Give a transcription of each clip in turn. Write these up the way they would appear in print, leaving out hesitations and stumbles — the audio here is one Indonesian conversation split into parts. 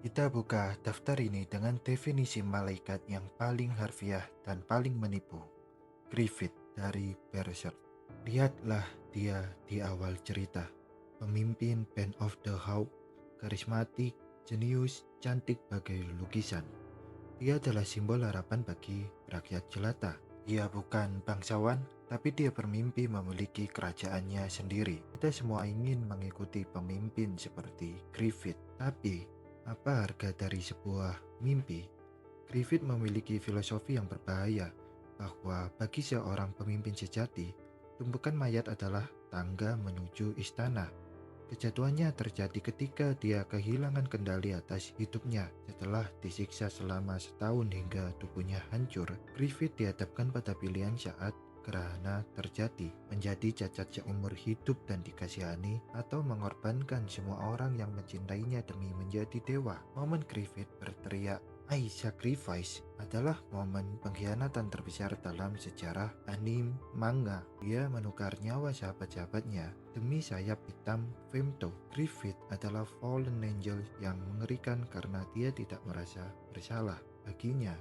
Kita buka daftar ini dengan definisi malaikat yang paling harfiah dan paling menipu. Griffith dari Berserk. Lihatlah dia di awal cerita. Pemimpin Band of the Hawk, karismatik, jenius, cantik bagai lukisan. Dia adalah simbol harapan bagi rakyat jelata. Dia bukan bangsawan, tapi dia bermimpi memiliki kerajaannya sendiri. Kita semua ingin mengikuti pemimpin seperti Griffith. Tapi, apa harga dari sebuah mimpi? Griffith memiliki filosofi yang berbahaya, bahwa bagi seorang pemimpin sejati, tumpukan mayat adalah tangga menuju istana. Kejatuhannya terjadi ketika dia kehilangan kendali atas hidupnya setelah disiksa selama setahun hingga tubuhnya hancur. Griffith dihadapkan pada pilihan saat gerhana terjadi, menjadi cacat seumur hidup dan dikasihani, atau mengorbankan semua orang yang mencintainya demi menjadi dewa. Momen Griffith berteriak, "I sacrifice," adalah momen pengkhianatan terbesar dalam sejarah anime manga. Dia menukar nyawa sahabat-sahabatnya demi sayap hitam Femto. Griffith adalah fallen angel yang mengerikan karena dia tidak merasa bersalah. Baginya,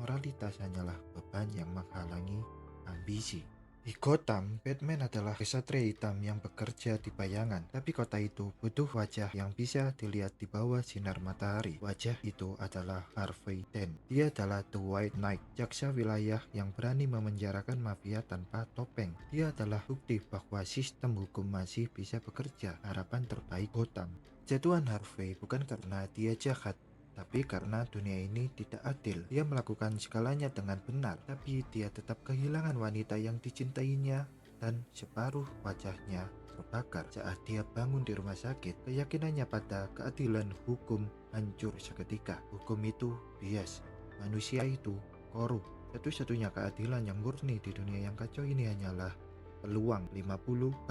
moralitas hanyalah beban yang menghalangi ambisi. Di Gotham, Batman adalah kesatria hitam yang bekerja di bayangan, tapi kota itu butuh wajah yang bisa dilihat di bawah sinar matahari. Wajah itu adalah Harvey Dent. Dia adalah The White Knight, jaksa wilayah yang berani memenjarakan mafia tanpa topeng. Dia adalah bukti bahwa sistem hukum masih bisa bekerja, harapan terbaik Gotham. Jatuhan Harvey bukan karena dia jahat, tapi karena dunia ini tidak adil. Dia melakukan segalanya dengan benar, tapi dia tetap kehilangan wanita yang dicintainya dan separuh wajahnya terbakar. Saat dia bangun di rumah sakit, keyakinannya pada keadilan hukum hancur seketika. Hukum itu bias, manusia itu korup. Satu-satunya keadilan yang murni di dunia yang kacau ini hanyalah peluang 50-50.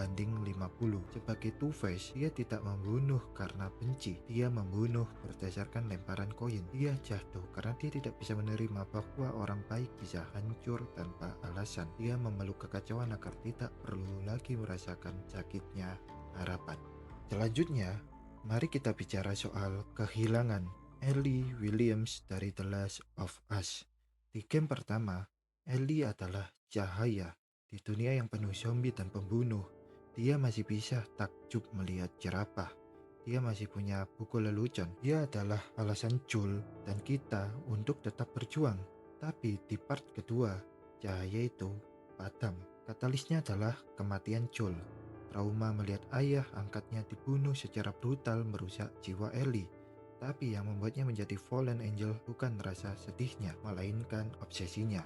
Sebagai Two-Face, dia tidak membunuh karena benci. Dia membunuh berdasarkan lemparan koin. Dia jatuh karena dia tidak bisa menerima bahwa orang baik bisa hancur tanpa alasan. Dia memeluk kekacauan agar tidak perlu lagi merasakan sakitnya harapan. Selanjutnya, mari kita bicara soal kehilangan. Ellie Williams dari The Last of Us. Di game pertama, Ellie adalah cahaya. Di dunia yang penuh zombie dan pembunuh, dia masih bisa takjub melihat jerapah. Dia masih punya buku lelucon. Dia adalah alasan Joel dan kita untuk tetap berjuang. Tapi di part kedua, cahaya itu padam. Katalisnya adalah kematian Joel. Trauma melihat ayah angkatnya dibunuh secara brutal merusak jiwa Ellie. Tapi yang membuatnya menjadi fallen angel bukan rasa sedihnya, melainkan obsesinya.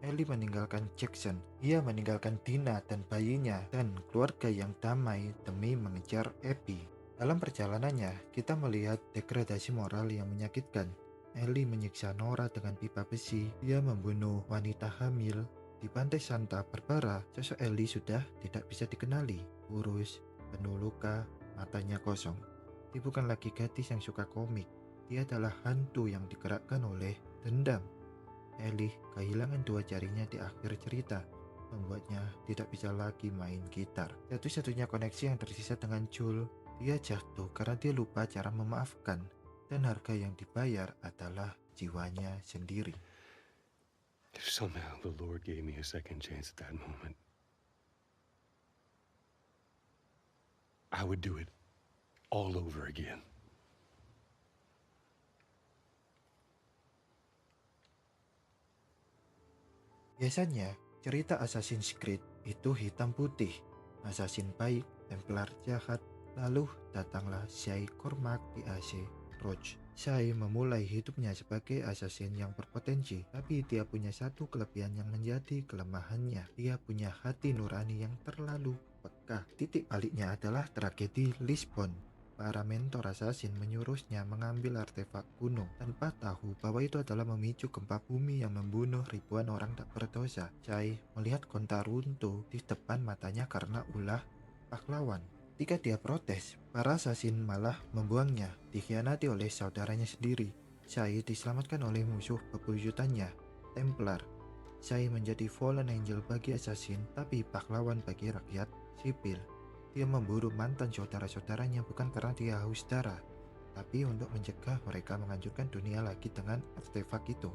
Ellie meninggalkan Jackson. Ia meninggalkan Dina dan bayinya dan keluarga yang damai demi mengejar Abby. Dalam perjalanannya, kita melihat degradasi moral yang menyakitkan. Ellie menyiksa Nora dengan pipa besi. Dia membunuh wanita hamil. Di pantai Santa Barbara, sosok Ellie sudah tidak bisa dikenali. Kurus, penuh luka, matanya kosong. Dia bukan lagi gadis yang suka komik. Dia adalah hantu yang digerakkan oleh dendam. Ellie kehilangan dua jarinya di akhir cerita, membuatnya tidak bisa lagi main gitar. Satu-satunya koneksi yang tersisa dengan Joel, dia jatuh karena dia lupa cara memaafkan, dan harga yang dibayar adalah jiwanya sendiri. If somehow the Lord gave me a second chance at that moment, I would do it all over again. Biasanya, cerita Assassin's Creed itu hitam putih. Assassin baik, Templar jahat, lalu datanglah Shay Cormac di AC Roach. Shay memulai hidupnya sebagai assassin yang berpotensi, tapi dia punya satu kelebihan yang menjadi kelemahannya. Dia punya hati nurani yang terlalu peka. Titik baliknya adalah tragedi Lisbon. Para mentor assassin menyuruhnya mengambil artefak kuno tanpa tahu bahwa itu adalah memicu gempa bumi yang membunuh ribuan orang tak berdosa. Shay melihat kota runtuh di depan matanya karena ulah pahlawan. Ketika dia protes, para assassin malah membuangnya, dikhianati oleh saudaranya sendiri. Shay diselamatkan oleh musuh bebuyutannya, Templar. Shay menjadi fallen angel bagi assassin, tapi pahlawan bagi rakyat sipil. Dia memburu mantan saudara-saudaranya bukan karena dia haus darah, tapi untuk mencegah mereka menghancurkan dunia lagi dengan artefak itu.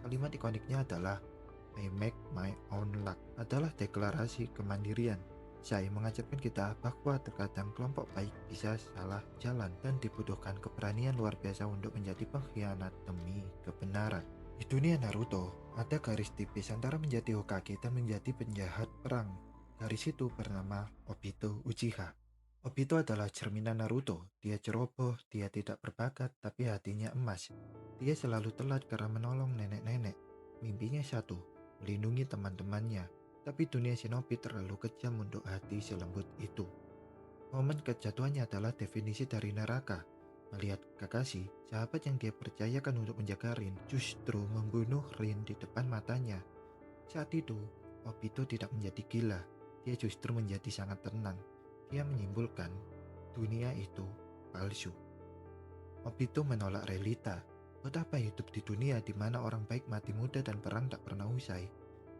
Kalimat ikoniknya adalah I make my own luck, adalah deklarasi kemandirian. Zai mengajarkan kita bahwa terkadang kelompok baik bisa salah jalan dan dibutuhkan keberanian luar biasa untuk menjadi pengkhianat demi kebenaran. Di dunia Naruto, ada garis tipis antara menjadi Hokage dan menjadi penjahat perang. Garis itu bernama Obito Uchiha. Obito adalah cerminan Naruto. Dia ceroboh, dia tidak berbakat, tapi hatinya emas. Dia selalu telat karena menolong nenek-nenek. Mimpinya satu, melindungi teman-temannya. Tapi dunia shinobi terlalu kejam untuk hati selembut itu. Momen kejatuhannya adalah definisi dari neraka. Melihat Kakashi, sahabat yang dia percayakan untuk menjaga Rin, justru membunuh Rin di depan matanya. Saat itu, Obito tidak menjadi gila. Dia justru menjadi sangat tenang. Dia menyimpulkan dunia itu palsu. Obito menolak realita. Buat apa hidup di dunia di mana orang baik mati muda dan perang tak pernah usai?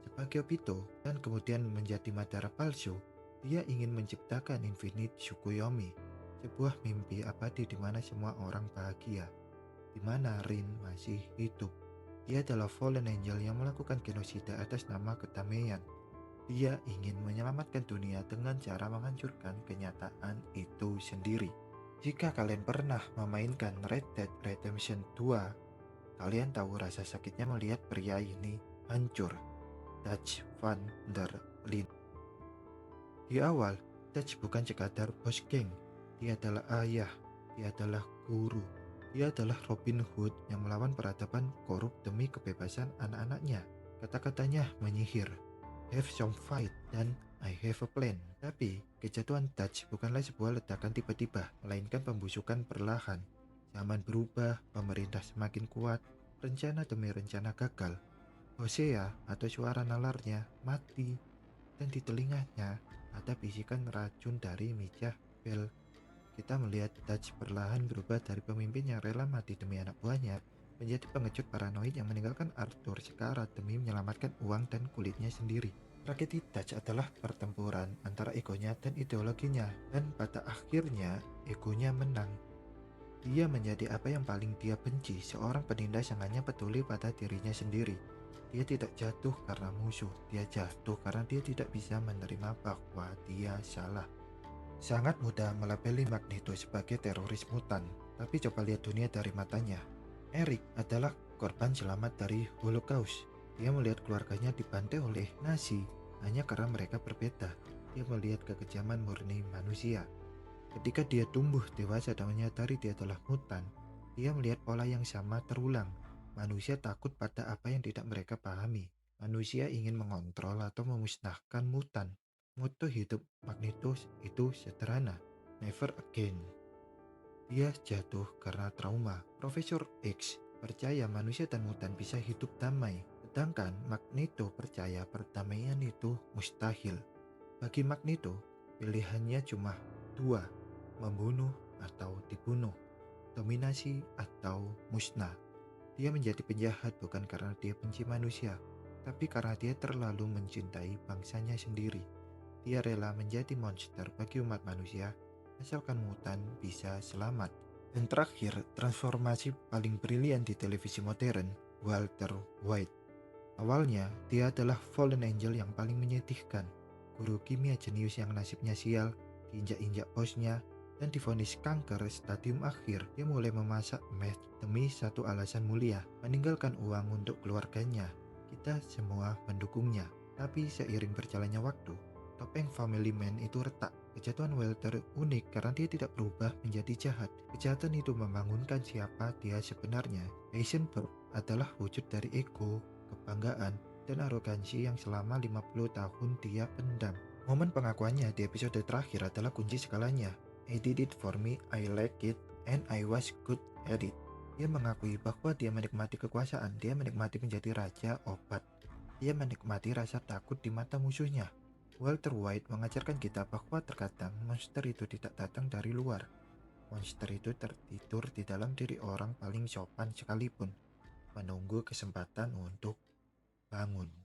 Sebagai Obito dan kemudian menjadi Madara palsu, dia ingin menciptakan Infinite Tsukuyomi, sebuah mimpi abadi di mana semua orang bahagia, di mana Rin masih hidup. Dia adalah fallen angel yang melakukan genosida atas nama kedamaian. Dia ingin menyelamatkan dunia dengan cara menghancurkan kenyataan itu sendiri. Jika kalian pernah memainkan Red Dead Redemption 2, kalian tahu rasa sakitnya melihat pria ini hancur. Dutch van der Linde. Di awal, Dutch bukan sekadar bos geng. Dia adalah ayah, dia adalah guru, dia adalah Robin Hood yang melawan peradaban korup demi kebebasan anak-anaknya. Kata-katanya menyihir. Have some fight dan I have a plan. Tapi kejatuhan Dutch bukanlah sebuah ledakan tiba-tiba, melainkan pembusukan perlahan. Zaman berubah, pemerintah semakin kuat, rencana demi rencana gagal. Hosea atau suara nalarnya mati, dan di telinganya ada bisikan racun dari Mijah Bel. Kita melihat Dutch perlahan berubah dari pemimpin yang rela mati demi anak buahnya menjadi pengecut paranoid yang meninggalkan Arthur sekarat demi menyelamatkan uang dan kulitnya sendiri. Tragedi Dutch adalah pertempuran antara egonya dan ideologinya, dan pada akhirnya egonya menang. Dia menjadi apa yang paling dia benci, seorang penindas yang hanya peduli pada dirinya sendiri. Dia tidak jatuh karena musuh, dia jatuh karena dia tidak bisa menerima bahwa dia salah. Sangat mudah melabeli Magneto sebagai teroris mutan, tapi coba lihat dunia dari matanya. Eric adalah korban selamat dari Holocaust. Dia melihat keluarganya dibantai oleh Nazi hanya karena mereka berbeda. Dia melihat kekejaman murni manusia. Ketika dia tumbuh dewasa dan menyadari dia adalah mutan, dia melihat pola yang sama terulang. Manusia takut pada apa yang tidak mereka pahami. Manusia ingin mengontrol atau memusnahkan mutan. Moto hidup Magneto itu sederhana, never again. Dia jatuh karena trauma. Profesor X percaya manusia dan mutan bisa hidup damai, sedangkan Magneto percaya perdamaian itu mustahil. Bagi Magneto, pilihannya cuma dua, membunuh atau dibunuh, dominasi atau musnah. Dia menjadi penjahat bukan karena dia benci manusia, tapi karena dia terlalu mencintai bangsanya sendiri. Dia rela menjadi monster bagi umat manusia, asalkan mutan bisa selamat. Dan terakhir, transformasi paling brilian di televisi modern, Walter White. Awalnya, dia adalah fallen angel yang paling menyedihkan. Guru kimia jenius yang nasibnya sial, diinjak-injak bosnya, dan divonis kanker stadium akhir. Dia mulai memasak meth demi satu alasan mulia, meninggalkan uang untuk keluarganya. Kita semua mendukungnya. Tapi seiring berjalannya waktu, topeng family man itu retak. Kejatuhan Walter unik karena dia tidak berubah menjadi jahat. Kejahatan itu membangunkan siapa dia sebenarnya. Heisenberg adalah wujud dari ego, kebanggaan, dan arogansi yang selama 50 tahun dia pendam. Momen pengakuannya di episode terakhir adalah kunci segalanya. I did it for me, I like it, and I was good at it. Dia mengakui bahwa dia menikmati kekuasaan, dia menikmati menjadi raja obat. Dia menikmati rasa takut di mata musuhnya. Walter White mengajarkan kita bahwa terkadang monster itu tidak datang dari luar. Monster itu tertidur di dalam diri orang paling sopan sekalipun, menunggu kesempatan untuk bangun.